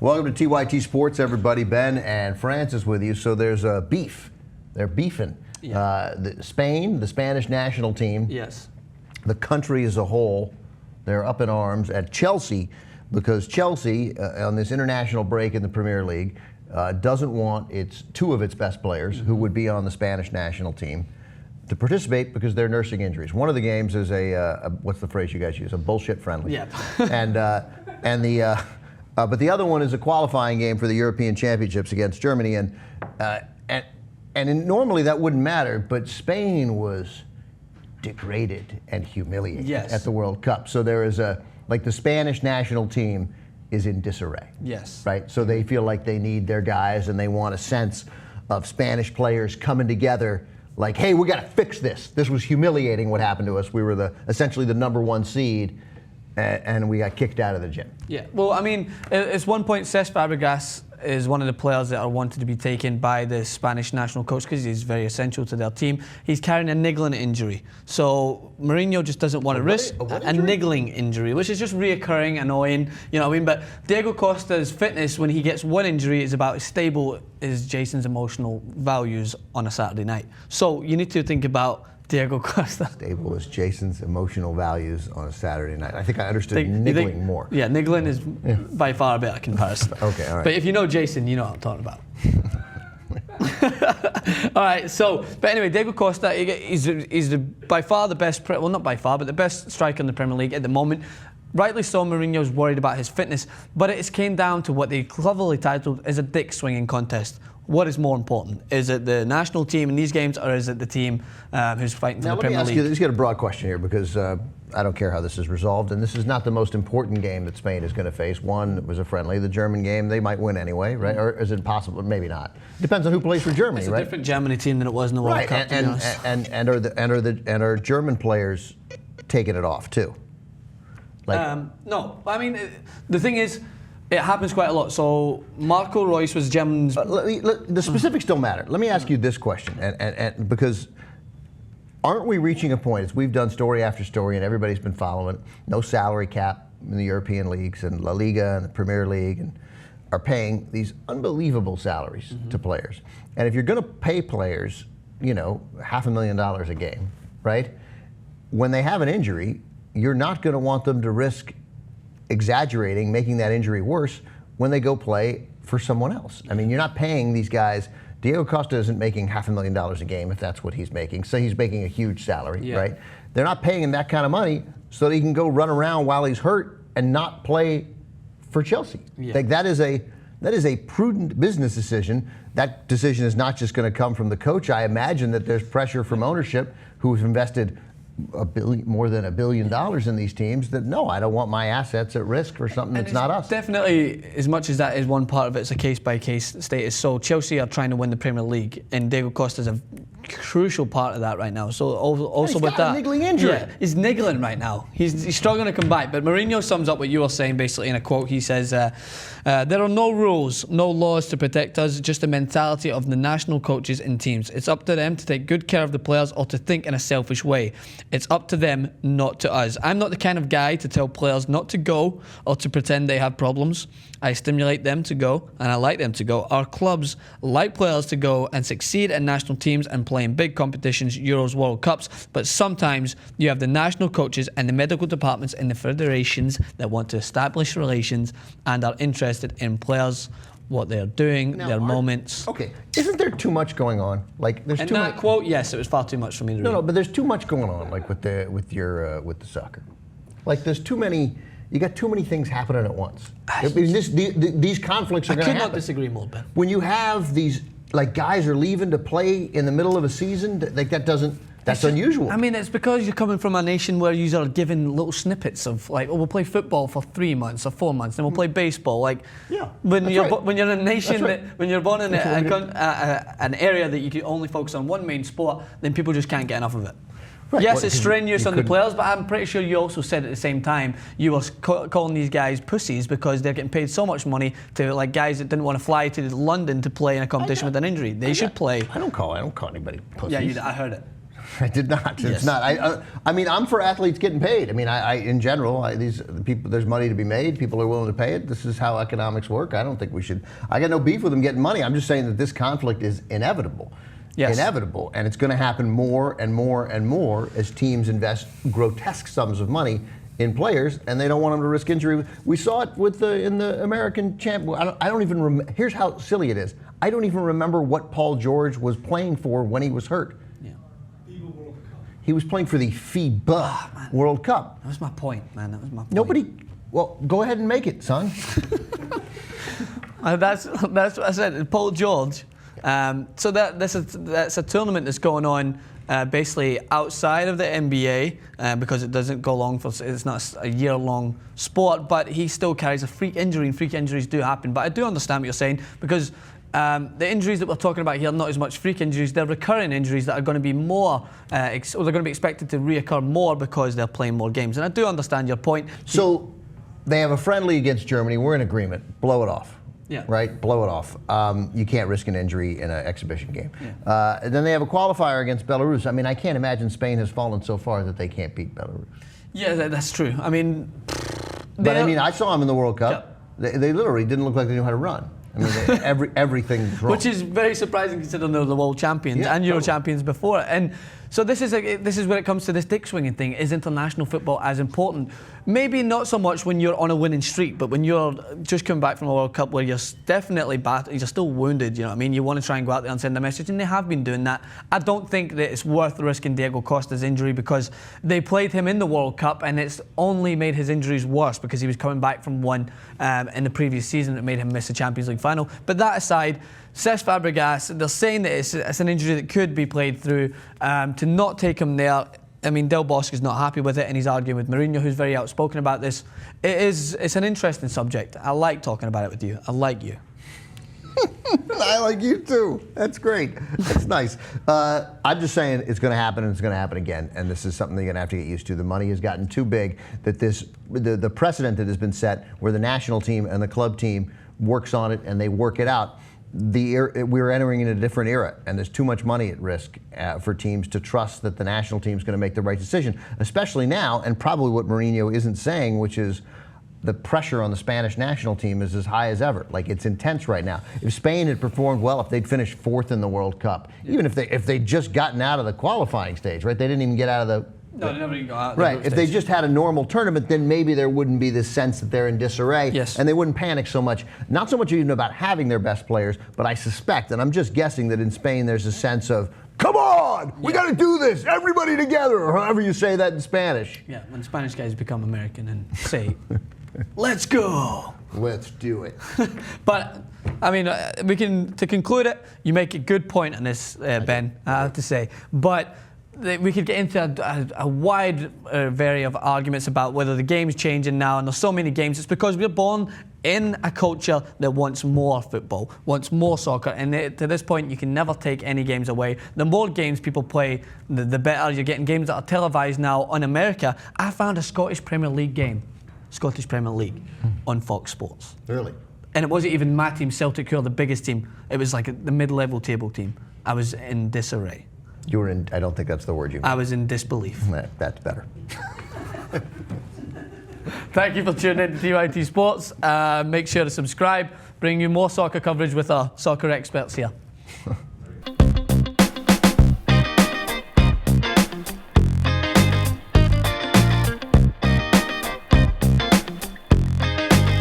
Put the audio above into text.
Welcome to TYT Sports, everybody. Ben and Francis with you. So there's a beef. They're beefing. Yeah. Spain, the Spanish national team. Yes. The country as a whole, they're up in arms at Chelsea because Chelsea, on this international break in the Premier League, doesn't want two of its best players, who would be on the Spanish national team, to participate because they're nursing injuries. One of the games is what's the phrase you guys use? A bullshit friendly. Yeah. But the other one is a qualifying game for the European Championships against Germany, and normally that wouldn't matter, but Spain was degraded and humiliated at the World Cup. So there is the Spanish national team is in disarray. Yes. Right? So they feel like they need their guys, and they want a sense of Spanish players coming together like, hey, we got to fix this. This was humiliating what happened to us. We were essentially the #1 seed, and we got kicked out of the gym. Yeah. Well, I mean, at one point, Cesc Fabregas is one of the players that are wanted to be taken by the Spanish national coach because he's very essential to their team. He's carrying a niggling injury. So Mourinho just doesn't want to risk a niggling injury, which is just reoccurring, annoying, you know what I mean? But Diego Costa's fitness when he gets one injury is about as stable as Jason's emotional values on a Saturday night. So you need to think about Diego Costa. Stable as Jason's emotional values on a Saturday night. I think I understood niggling more. Yeah, niggling is by far a better comparison. Okay, all right. But if you know Jason, you know what I'm talking about. All right, but anyway, Diego Costa, he's by far the best, well, not by far, but the best striker in the Premier League at the moment. Rightly so, Mourinho's worried about his fitness, but it came down to what they cleverly titled as a dick swinging contest. What is more important? Is it the national team in these games, or is it the team who's fighting for the Premier League? Now, let me ask you, let's get a broad question here, because I don't care how this is resolved, and this is not the most important game that Spain is going to face. One was a friendly. The German game, they might win anyway, right? Or is it possible? Maybe not. Depends on who plays for Germany, right? It's a different Germany team than it was in the World Cup, to be honest. And are German players taking it off too? No, I mean, the thing is, it happens quite a lot. So Marco Reus was German's. The specifics don't matter. Let me ask you this question, and because aren't we reaching a point, as we've done story after story, and everybody's been following, no salary cap in the European leagues and La Liga and the Premier League, and are paying these unbelievable salaries to players. And if you're going to pay players, $500,000 a game, right? When they have an injury, you're not going to want them to risk exaggerating, making that injury worse when they go play for someone else. I mean, you're not paying these guys. Diego Costa isn't making $500,000 a game if that's what he's making. So he's making a huge salary, right? They're not paying him that kind of money so that he can go run around while he's hurt and not play for Chelsea. Like that is a prudent business decision. That decision is not just going to come from the coach. I imagine that there's pressure from ownership, who's invested more than $1 billion in these teams, that no, I don't want my assets at risk for something that's not us. Definitely, as much as that is one part of it, it's a case-by-case status. So Chelsea are trying to win the Premier League, and Diego Costa is a crucial part of that right now. So also with that, a niggling injury. He's niggling right now. He's struggling to come back. But Mourinho sums up what you were saying basically in a quote. He says, "There are no rules, no laws to protect us. Just the mentality of the national coaches and teams. It's up to them to take good care of the players or to think in a selfish way. It's up to them, not to us. I'm not the kind of guy to tell players not to go or to pretend they have problems. I stimulate them to go, and I like them to go. Our clubs like players to go and succeed at national teams and play in big competitions, Euros, World Cups. But sometimes you have the national coaches and the medical departments and the federations that want to establish relations and are interested in players, what they're doing, their moments." Okay, isn't there too much going on? Like there's too much. Quote, yes, it was far too much for me to read. No, but there's too much going on, like with the soccer. Like there's too many. You got too many things happening at once. These conflicts are going to happen. I could not disagree more, Ben. When you have these, like guys are leaving to play in the middle of a season, like that's unusual. I mean, it's because you're coming from a nation where you are given little snippets of like, we'll play football for 3 months or 4 months, then we'll play baseball. Like, when you're in a nation when you're born in an area that you can only focus on one main sport, then people just can't get enough of it. Right. Yes, it's strenuous on the players, but I'm pretty sure you also said at the same time you were calling these guys pussies because they're getting paid so much money to like guys that didn't want to fly to London to play in a competition with an injury. They should play. I don't call anybody pussies. Yeah, I heard it. I did not. Yes. It's not. I mean, I'm for athletes getting paid. I mean, in general, these people, there's money to be made. People are willing to pay it. This is how economics work. I don't think we should. I got no beef with them getting money. I'm just saying that this conflict is inevitable. Yes. Inevitable, and it's going to happen more and more and more as teams invest grotesque sums of money in players, and they don't want them to risk injury. We saw it in the American champ. I don't even. Here's how silly it is. I don't even remember what Paul George was playing for when he was hurt. He was playing for the FIBA World Cup. That was my point, man. That was my point. Nobody. Well, go ahead and make it, son. That's what I said. Paul George. So that's a tournament that's going on basically outside of the NBA because it doesn't go long for. It's not a year-long sport, but he still carries a freak injury, and freak injuries do happen. But I do understand what you're saying because. The injuries that we're talking about here are not as much freak injuries, they're recurring injuries that are going to be more, they're going to be expected to reoccur more because they're playing more games. And I do understand your point. So they have a friendly against Germany. We're in agreement. Blow it off. Yeah. Right? Blow it off. You can't risk an injury in an exhibition game. Yeah. And then they have a qualifier against Belarus. I mean, I can't imagine Spain has fallen so far that they can't beat Belarus. Yeah, that's true. I mean... But I mean, I saw them in the World Cup. Yeah. They literally didn't look like they knew how to run. I mean, everything's wrong. Which is very surprising considering they're the world champions and Euro champions before it. And so this is where it comes to this dick swinging thing. Is international football as important? Maybe not so much when you're on a winning streak, but when you're just coming back from a World Cup where you're definitely you're still wounded, you know what I mean? You want to try and go out there and send a message, and they have been doing that. I don't think that it's worth risking Diego Costa's injury because they played him in the World Cup and it's only made his injuries worse because he was coming back from one in the previous season that made him miss the Champions League final. But that aside, Cesc Fabregas, they're saying that it's an injury that could be played through. To not take him there, I mean, Del Bosque is not happy with it and he's arguing with Mourinho, who's very outspoken about this. It's an interesting subject. I like talking about it with you. I like you. I like you too. That's great. That's nice. I'm just saying it's going to happen and it's going to happen again. And this is something you're going to have to get used to. The money has gotten too big that the precedent that has been set where the national team and the club team works on it and they work it out. We're entering in a different era, and there's too much money at risk for teams to trust that the national team is going to make the right decision, especially now, and probably what Mourinho isn't saying, which is the pressure on the Spanish national team is as high as ever. Like, it's intense right now. If Spain had performed well, if they'd finished fourth in the World Cup, even if they'd just gotten out of the qualifying stage, right? They didn't even get out of the... No, they never even got out. Right. If they just had a normal tournament, then maybe there wouldn't be this sense that they're in disarray. Yes. And they wouldn't panic so much. Not so much even about having their best players, but I suspect, and I'm just guessing, that in Spain there's a sense of, come on, we got to do this, everybody together, or however you say that in Spanish. Yeah, when Spanish guys become American and say, let's go. Let's do it. But, I mean, to conclude it, you make a good point on this, Ben, I have to say. But we could get into a wide variety of arguments about whether the game's changing now, and there's so many games. It's because we're born in a culture that wants more football, wants more soccer, and to this point you can never take any games away. The more games people play, the better. You're getting games that are televised now on America. I found a Scottish Premier League game, Scottish Premier League, on Fox Sports. Really? And it wasn't even my team, Celtic, who are the biggest team. It was like the mid-level table team. I was in disarray. You were in, I don't think that's the word you meant. I was in disbelief. That's better. Thank you for tuning in to TYT Sports. Make sure to subscribe, bring you more soccer coverage with our soccer experts here.